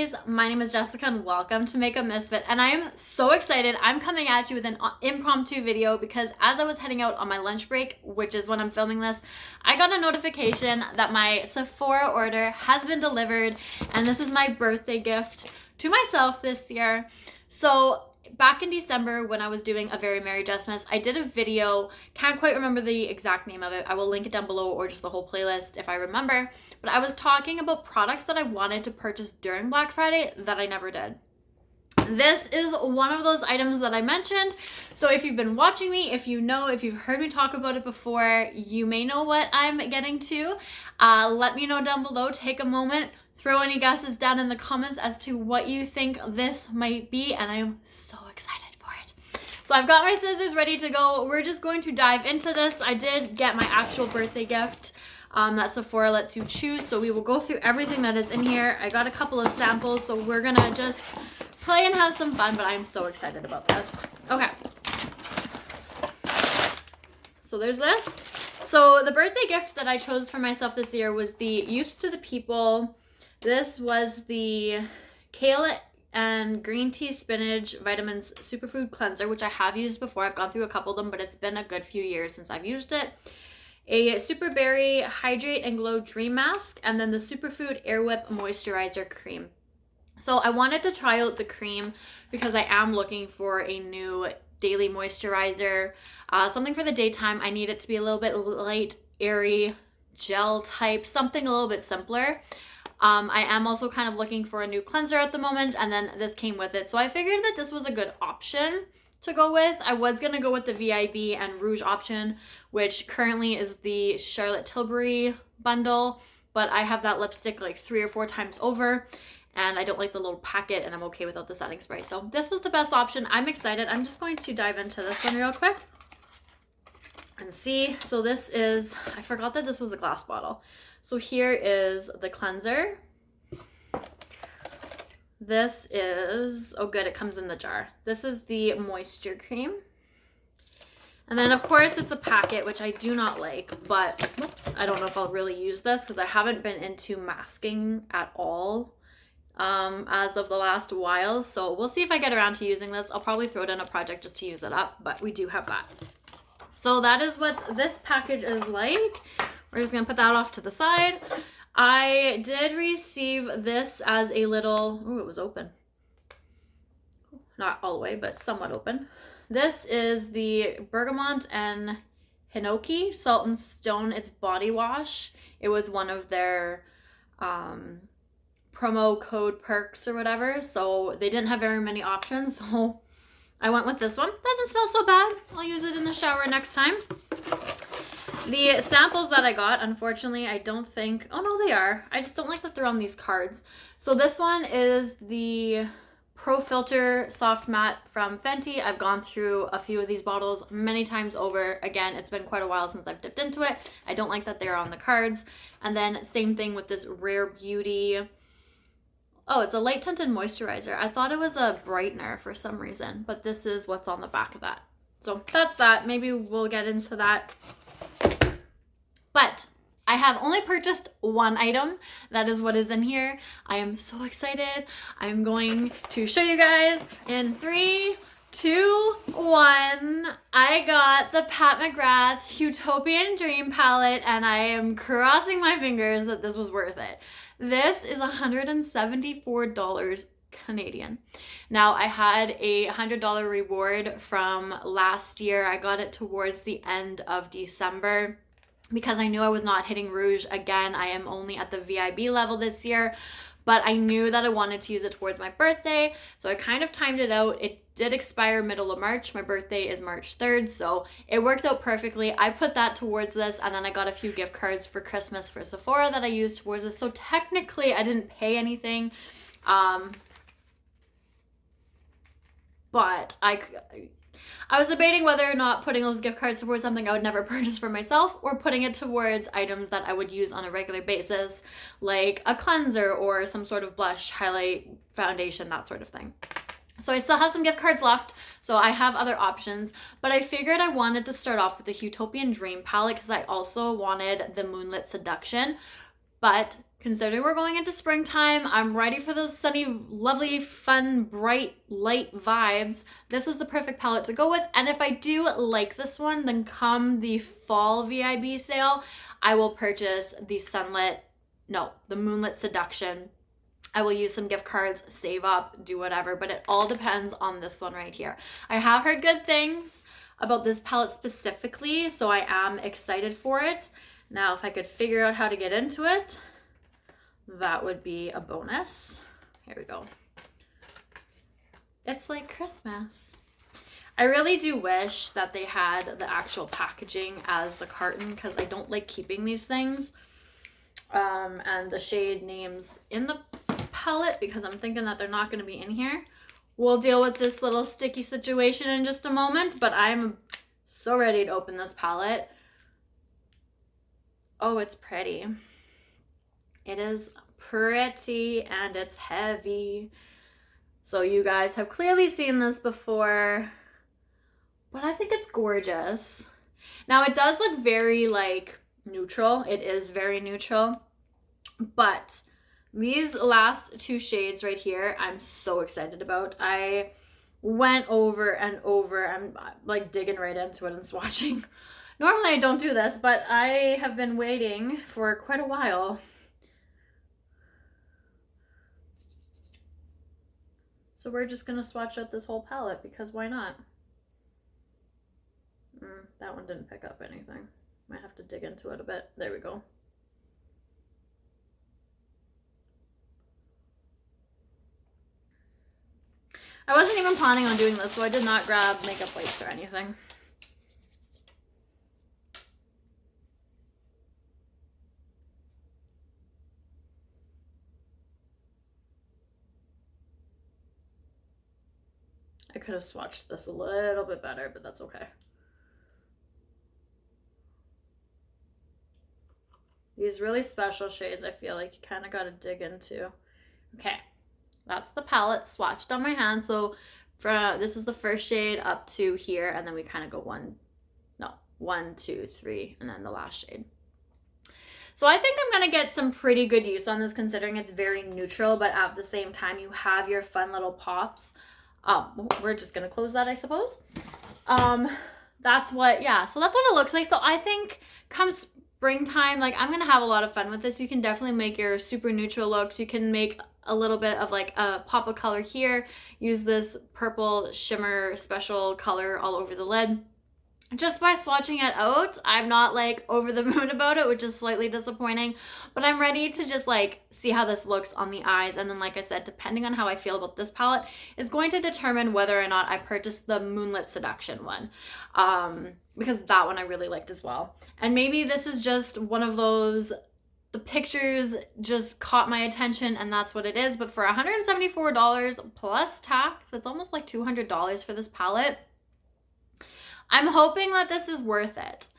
ladies, my name is Jessica and welcome to Makeup Misfit, and I am so excited. I'm coming at you with an impromptu video because as I was heading out on my lunch break, which is when I'm filming this, I got a notification that my Sephora order has been delivered, and this is my birthday gift to myself this year. So back in December when I was doing a Very Merry Jessmas, I did a video, can't quite remember the exact name of it. I will link it down below or just the whole playlist if I remember. But I was talking about products that I wanted to purchase during Black Friday that I never did. This is one of those items that I mentioned. So if you've been watching me, if you've heard me talk about it before, you may know what I'm getting to. Let me know down below. Take a moment. Throw any guesses down in the comments as to what you think this might be, and I am so excited for it. So I've got my scissors ready to go. We're just going to dive into this. I did get my actual birthday gift that Sephora lets you choose, so we will go through everything that is in here. I got a couple of samples, so we're gonna just play and have some fun, but I'm so excited about this. Okay. So there's this. So the birthday gift that I chose for myself this year was the Youth to the People. This was the Kale and Green Tea Spinach Vitamins Superfood Cleanser, which I have used before. I've gone through a couple of them, but it's been a good few years since I've used it. A Super Berry Hydrate and Glow Dream Mask, and then the Superfood Air Whip Moisturizer Cream. So I wanted to try out the cream because I am looking for a new daily moisturizer, something for the daytime. I need it to be a little bit light, airy, gel type, something a little bit simpler. I am also kind of looking for a new cleanser at the moment, and then this came with it. So I figured that this was a good option to go with. I was going to go with the VIB and Rouge option, which currently is the Charlotte Tilbury bundle, but I have that lipstick like 3 or 4 times over, and I don't like the little packet, and I'm okay without the setting spray. So this was the best option. I'm excited. I'm just going to dive into this one real quick and see. So this is, I forgot that this was a glass bottle. So here is the cleanser. This is, oh good, it comes in the jar. This is the moisture cream. And then of course it's a packet, which I do not like, but whoops, I don't know if I'll really use this because I haven't been into masking at all as of the last while. So we'll see if I get around to using this. I'll probably throw it in a project just to use it up, but we do have that. So that is what this package is like. We're just gonna put that off to the side. I did receive this as a little, oh, it was open. Not all the way, but somewhat open. This is the Bergamot and Hinoki Salt and Stone. It's body wash. It was one of their promo code perks or whatever. So they didn't have very many options. So I went with this one. Doesn't smell so bad. I'll use it in the shower next time. The samples that I got, unfortunately, I don't think, oh no, they are. I just don't like that they're on these cards. So this one is the Pro Filter Soft Matte from Fenty. I've gone through a few of these bottles many times over. Again, it's been quite a while since I've dipped into it. I don't like that they're on the cards. And then same thing with this Rare Beauty. Oh, it's a light tinted moisturizer. I thought it was a brightener for some reason, but this is what's on the back of that. So that's that. Maybe we'll get into that. But I have only purchased one item. That is what is in here. I am so excited. I'm going to show you guys in 3, 2, 1. I got the Pat McGrath Utopian Dream Palette, and I am crossing my fingers that this was worth it. This is $174 Canadian. Now I had a $100 reward from last year. I got it towards the end of December because I knew I was not hitting Rouge again. I am only at the VIB level this year, but I knew that I wanted to use it towards my birthday, so I kind of timed it out. It did expire middle of March. My birthday is March 3rd, so it worked out perfectly. I put that towards this, and then I got a few gift cards for Christmas for Sephora that I used towards this, so technically I didn't pay anything, but I was debating whether or not putting those gift cards towards something I would never purchase for myself or putting it towards items that I would use on a regular basis, like a cleanser or some sort of blush, highlight, foundation, that sort of thing. So I still have some gift cards left, so I have other options, but I figured I wanted to start off with the Utopian Dream Palette because I also wanted the Moonlit Seduction, but considering we're going into springtime, I'm ready for those sunny, lovely, fun, bright, light vibes. This was the perfect palette to go with. And if I do like this one, then come the fall VIB sale, I will purchase the the Moonlit Seduction. I will use some gift cards, save up, do whatever, but it all depends on this one right here. I have heard good things about this palette specifically, so I am excited for it. Now, if I could figure out how to get into it, that would be a bonus. Here we go. It's like Christmas. I really do wish that they had the actual packaging as the carton, because I don't like keeping these things. And the shade names in the palette, because I'm thinking that they're not going to be in here. We'll deal with this little sticky situation in just a moment, but I'm so ready to open this palette. Oh, it's pretty. It is pretty and it's heavy. So you guys have clearly seen this before, but I think it's gorgeous. Now it does look very like neutral. It is very neutral, but these last two shades right here, I'm so excited about. I went over and over. I'm like digging right into it and swatching. Normally I don't do this, but I have been waiting for quite a while. So we're just gonna swatch out this whole palette, because why not? That one didn't pick up anything. Might have to dig into it a bit. There we go. I wasn't even planning on doing this, so I did not grab makeup wipes or anything. I could have swatched this a little bit better, but that's okay. These really special shades, I feel like you kind of got to dig into. Okay, that's the palette swatched on my hand. So this is the first shade up to here, and then we kind of go 1, 2, 3, and then the last shade. So I think I'm going to get some pretty good use on this, considering it's very neutral, but at the same time you have your fun little pops. We're just going to close that, I suppose. That's what it looks like. So I think come springtime, like I'm going to have a lot of fun with this. You can definitely make your super neutral looks. You can make a little bit of like a pop of color here. Use this purple shimmer special color all over the lid. Just by swatching it out, I'm not like over the moon about it, which is slightly disappointing, but I'm ready to just like see how this looks on the eyes. And then, like I said, depending on how I feel about this palette is going to determine whether or not I purchase the Moonlit Seduction one, because that one I really liked as well. And maybe this is just one of those, the pictures just caught my attention and that's what it is. But for $174 plus tax, it's almost like $200 for this palette. I'm hoping that this is worth it.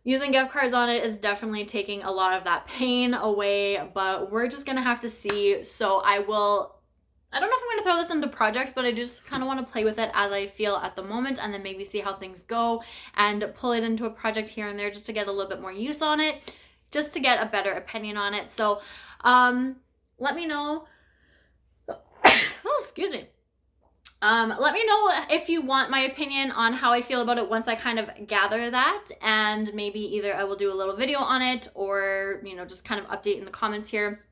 Using gift cards on it is definitely taking a lot of that pain away, but we're just gonna have to see. So I don't know if I'm gonna throw this into projects, but I just kind of want to play with it as I feel at the moment, and then maybe see how things go and pull it into a project here and there just to get a little bit more use on it, just to get a better opinion on it. So let me know. Oh, excuse me. Let me know if you want my opinion on how I feel about it once I kind of gather that, and maybe either I will do a little video on it or, just kind of update in the comments here.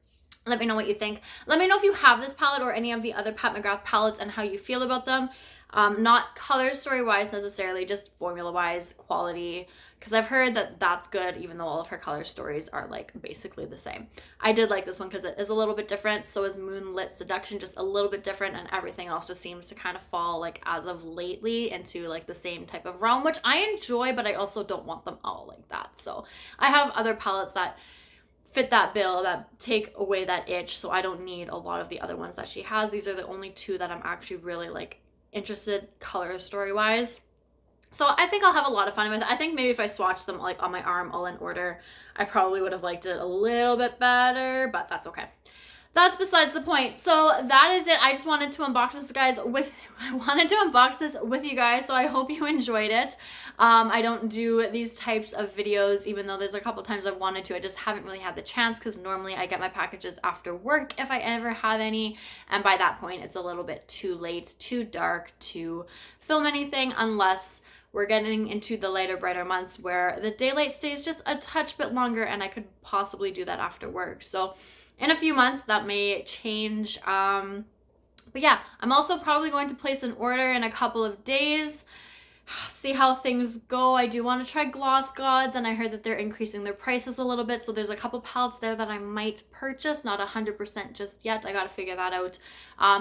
Let me know what you think. Let me know if you have this palette or any of the other Pat McGrath palettes and how you feel about them. Not color story wise necessarily, just formula wise, quality, because I've heard that that's good, even though all of her color stories are like basically the same. I did like this one because it is a little bit different. So is Moonlit Seduction, just a little bit different, and everything else just seems to kind of fall, like as of lately, into like the same type of realm, which I enjoy, but I also don't want them all like that. So I have other palettes that fit that bill, that take away that itch, so I don't need a lot of the other ones that she has. These are the only two that I'm actually really like interested color story wise. So I think I'll have a lot of fun with it. I think maybe if I swatched them like on my arm all in order, I probably would have liked it a little bit better, but that's okay. that's besides the point. So that is it. I just wanted to unbox this, guys, with you guys. So I hope you enjoyed it. I don't do these types of videos, even though there's a couple times I wanted to. I just haven't really had the chance because normally I get my packages after work if I ever have any. And by that point, it's a little bit too late, too dark to film anything unless we're getting into the lighter, brighter months where the daylight stays just a touch bit longer and I could possibly do that after work. So in a few months, that may change. But yeah, I'm also probably going to place an order in a couple of days. See how things go. I do want to try Gloss Gods, and I heard that they're increasing their prices a little bit. So there's a couple palettes there that I might purchase, not 100% just yet. I got to figure that out.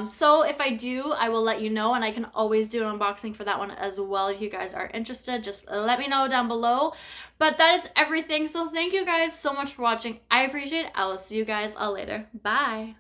So if I do, I will let you know, and I can always do an unboxing for that one as well. If you guys are interested, just let me know down below. But that is everything. So thank you guys so much for watching. I appreciate it. I will see you guys all later. Bye.